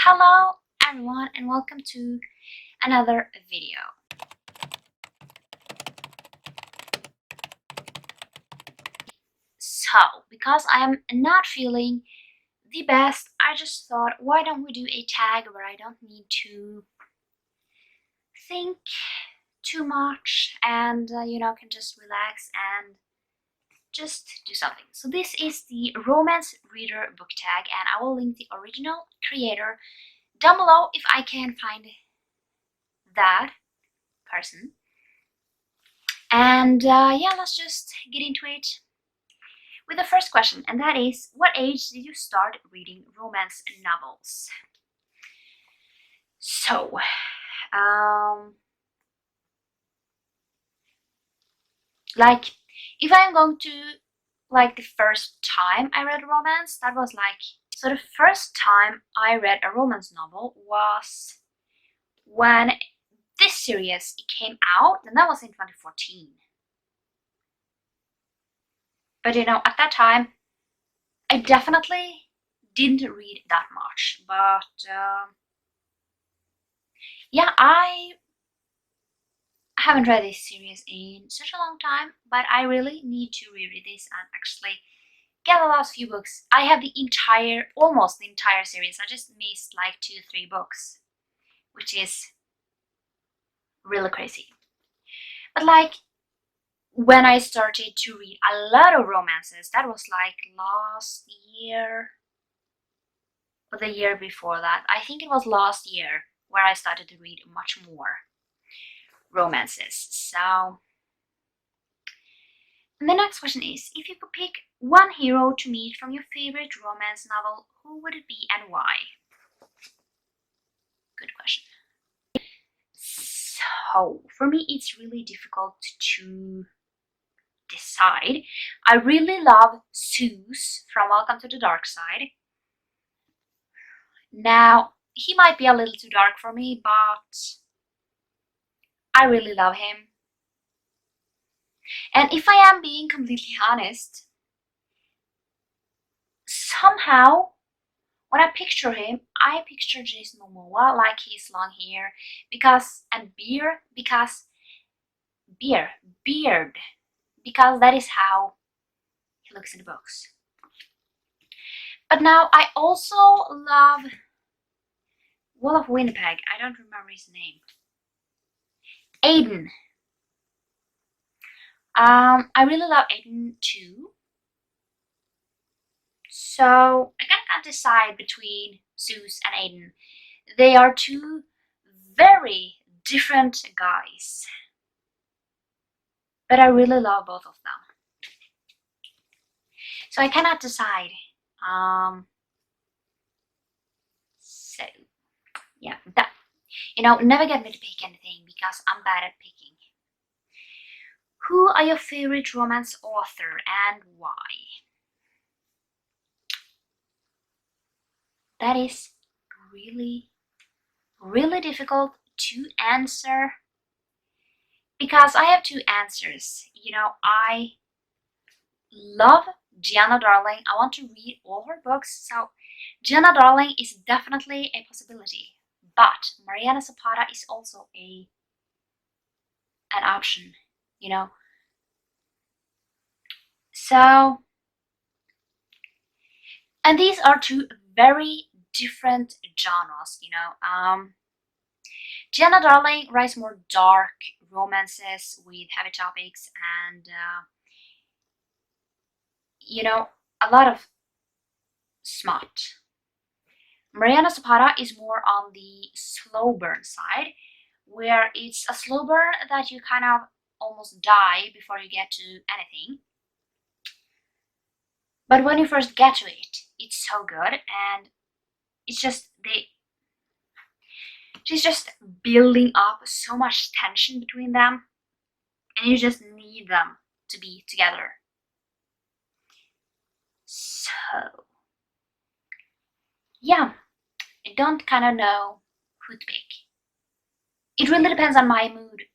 Hello everyone and welcome to another video. So, because I am not feeling the best, I just thought, why don't we do a tag where I don't need to think too much and can just relax and just do something. So this is the Romance Reader book tag, and I will link the original creator down below if I can find that person. And yeah, let's just get into it with the first question, and that is, what age did you start reading romance novels? So, like, if I'm going to, like, the first time I read romance, that was like, so the first time I read a romance novel was when this series came out, and that was in 2014. But at that time, I definitely didn't read that much, but yeah, I haven't read this series in such a long time, but I really need to reread this and actually get the last few books. I have almost the entire series. I just missed like 2-3 books, which is really crazy. But like, when I started to read a lot of romances, that was like last year or the year before that. I think it was last year where I started to read much more romances. So, and the next question is, if you could pick one hero to meet from your favorite romance novel, who would it be and why? Good question. So, for me, it's really difficult to decide. I really love Zeus from Welcome to the Dark Side. Now, he might be a little too dark for me, but I really love him. And if I am being completely honest, somehow when I picture him, I picture Jason Momoa, like his long hair, beard, because that is how he looks in the books. But now I also love Wall of Winnipeg. I don't remember his name. Aiden. I really love Aiden too. So I can't decide between Zeus and Aiden. They are two very different guys, but I really love both of them. So I cannot decide. So yeah, that never get me to pick anything because I'm bad at picking. Who are your favorite romance author and why? That is really, really difficult to answer because I have two answers. I love Gianna Darling. I want to read all her books, so Gianna Darling is definitely a possibility. But Mariana Zapata is also an option, So, and these are two very different genres, Gianna Darling writes more dark romances with heavy topics and, a lot of smut. Mariana Zapata is more on the slow burn side, where it's a slow burn that you kind of almost die before you get to anything. But when you first get to it, it's so good, and it's just she's just building up so much tension between them, and you just need them to be together. So, yeah, I don't kind of know who to pick. It really depends on my mood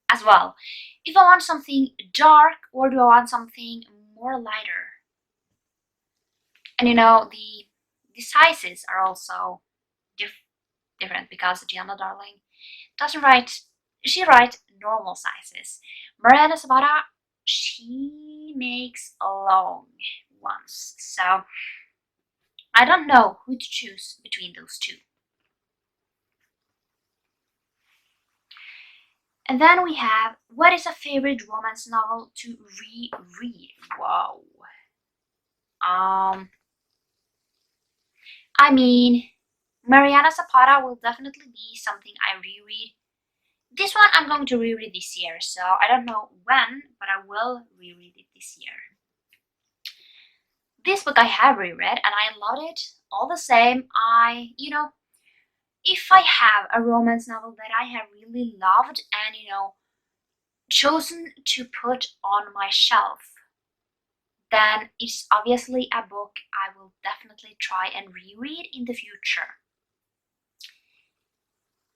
as well. If I want something dark or do I want something more lighter? And the sizes are also different because Gianna Darling doesn't write, she writes normal sizes. Mariana Zapata, she makes long ones. So I don't know who to choose between those two. And then we have, what is a favorite romance novel to reread? Wow. I mean, Mariana Zapata will definitely be something I reread. This one I'm going to reread this year, so I don't know when, but I will reread it this year. This book I have reread and I loved it all the same. If I have a romance novel that I have really loved and, chosen to put on my shelf, then it's obviously a book I will definitely try and reread in the future.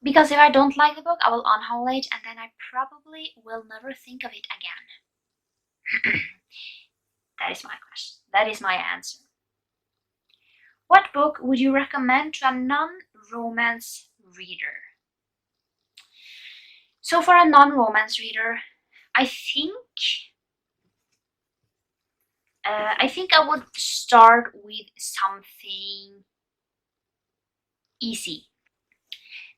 Because if I don't like the book, I will unhaul it and then I probably will never think of it again. That is my question. That is my answer. What book would you recommend to a non-romance reader? So for a non-romance reader, I think I would start with something easy.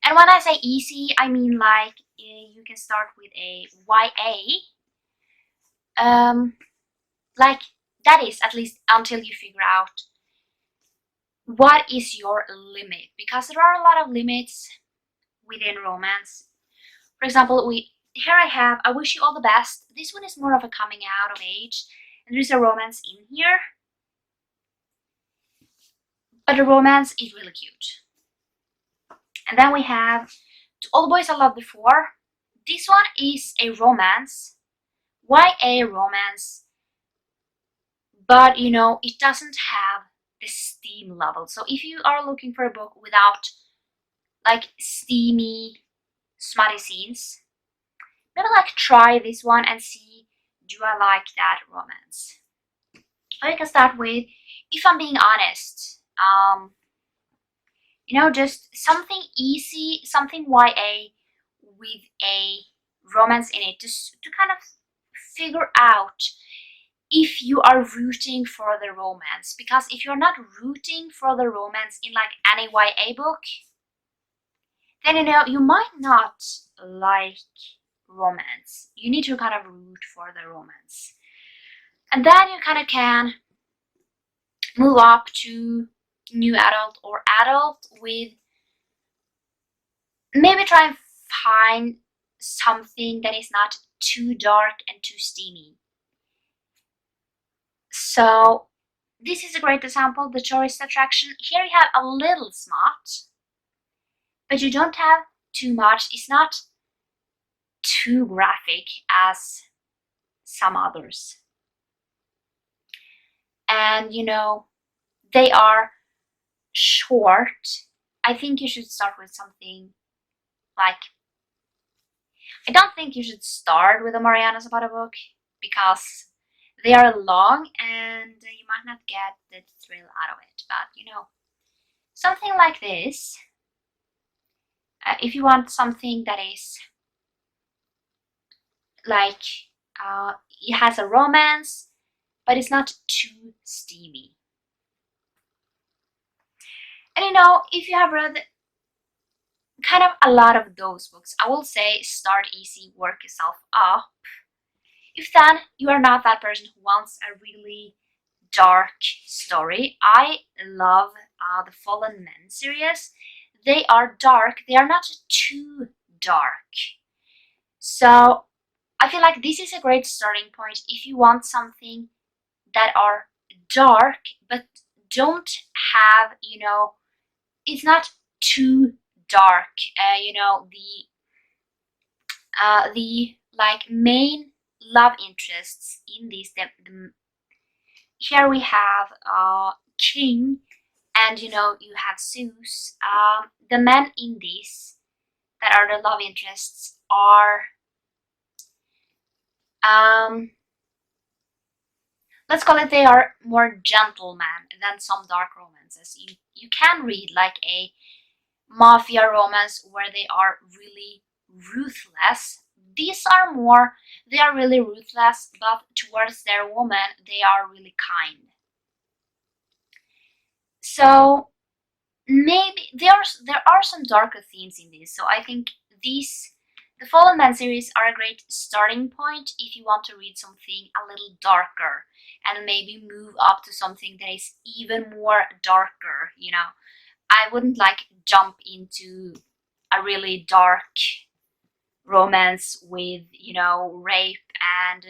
And when I say easy, I mean like you can start with a YA. Like that is at least until you figure out what is your limit, because there are a lot of limits within romance. For example, here I have I Wish You All the Best. This one is more of a coming out of age, and there's a romance in here, but the romance is really cute. And then we have To All the Boys I Loved Before. This one is a romance, YA romance, but it doesn't have the steam level. So if you are looking for a book without like steamy, smutty scenes, maybe like try this one and see, do I like that romance? Or you can start with If I'm Being Honest. Just something easy, something YA with a romance in it, just to kind of figure out if you are rooting for the romance. Because if you're not rooting for the romance in like any YA book, then you might not like romance. You need to kind of root for the romance. And then you kind of can move up to new adult or adult with maybe try and find something that is not too dark and too steamy. So this is a great example, The Tourist Attraction. Here you have a little smut, but you don't have too much. It's not too graphic as some others. And they are short. I think you should start with something like, I don't think you should start with a Mariana Zapata book because they are long and you might not get the thrill out of it. But something like this, if you want something that is like it has a romance but it's not too steamy. And if you have read kind of a lot of those books, I will say start easy, work yourself up. If then you are not that person who wants a really dark story, I love the Fallen Men series. They are dark, they are not too dark. So I feel like this is a great starting point if you want something that are dark but don't have, it's not too dark. The like main love interests in this, here we have King, and you have Zeus. The men in this that are the love interests are let's call it, they are more gentlemen than some dark romances. You can read like a mafia romance where they are really ruthless. These are more, they are really ruthless, but towards their woman, they are really kind. So maybe there are some darker themes in this, so I think the Fallen Man series are a great starting point if you want to read something a little darker and maybe move up to something that is even more darker, you know. I wouldn't like jump into a really dark romance with, you know, rape and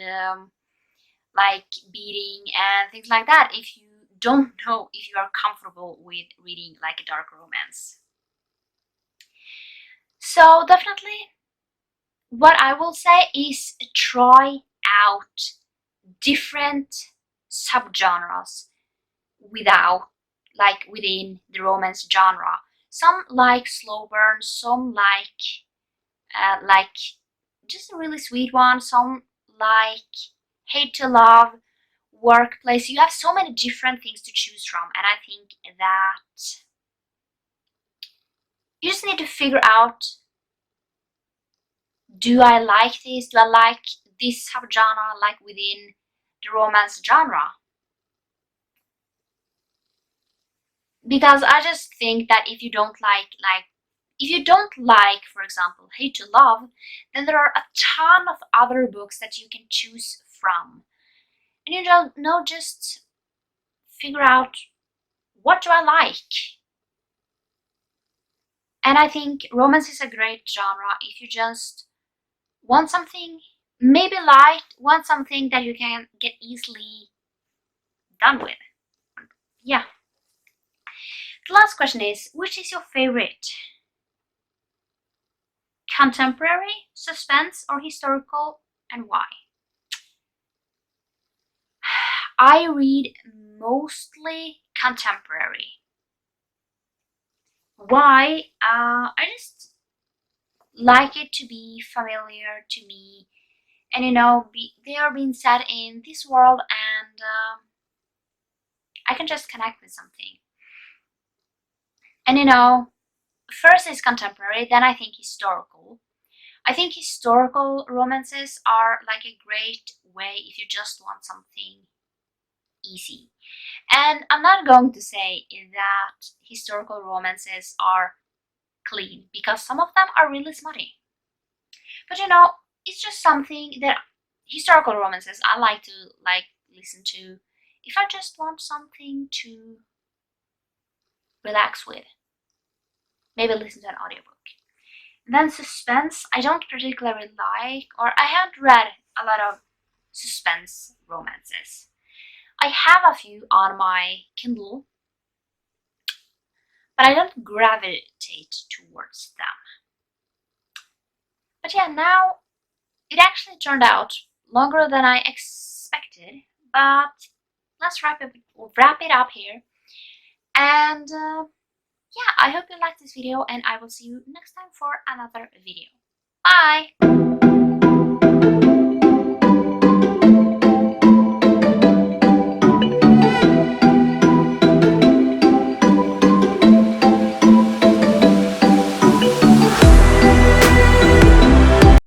like beating and things like that if you don't know if you are comfortable with reading like a dark romance. So definitely what I will say is try out different subgenres without like within the romance genre. Some like slow burn, some like just a really sweet one, some like hate to love, workplace. You have so many different things to choose from, and I think that you just need to figure out, do I like this? Do I like this subgenre like within the romance genre? Because I just think that if you don't like, for example, Hate to Love, then there are a ton of other books that you can choose from. And you don't know, just figure out, what do I like? And I think romance is a great genre if you just want something maybe light, want something that you can get easily done with. Yeah. The last question is, which is your favorite? Contemporary, suspense, or historical, and why? I read mostly contemporary. Why? I just like it to be familiar to me, and you know, they are being set in this world, and I can just connect with something. And you know, first is contemporary, then I think historical. I think historical romances are like a great way if you just want something easy. And I'm not going to say that historical romances are clean, because some of them are really smutty. But you know, it's just something that historical romances I like to listen to if I just want something to relax with. Maybe listen to an audiobook. And then suspense, I don't particularly like, or I haven't read a lot of suspense romances. I have a few on my Kindle, but I don't gravitate towards them. But yeah, now it actually turned out longer than I expected, but let's wrap it up here. And yeah, I hope you liked this video, and I will see you next time for another video. Bye!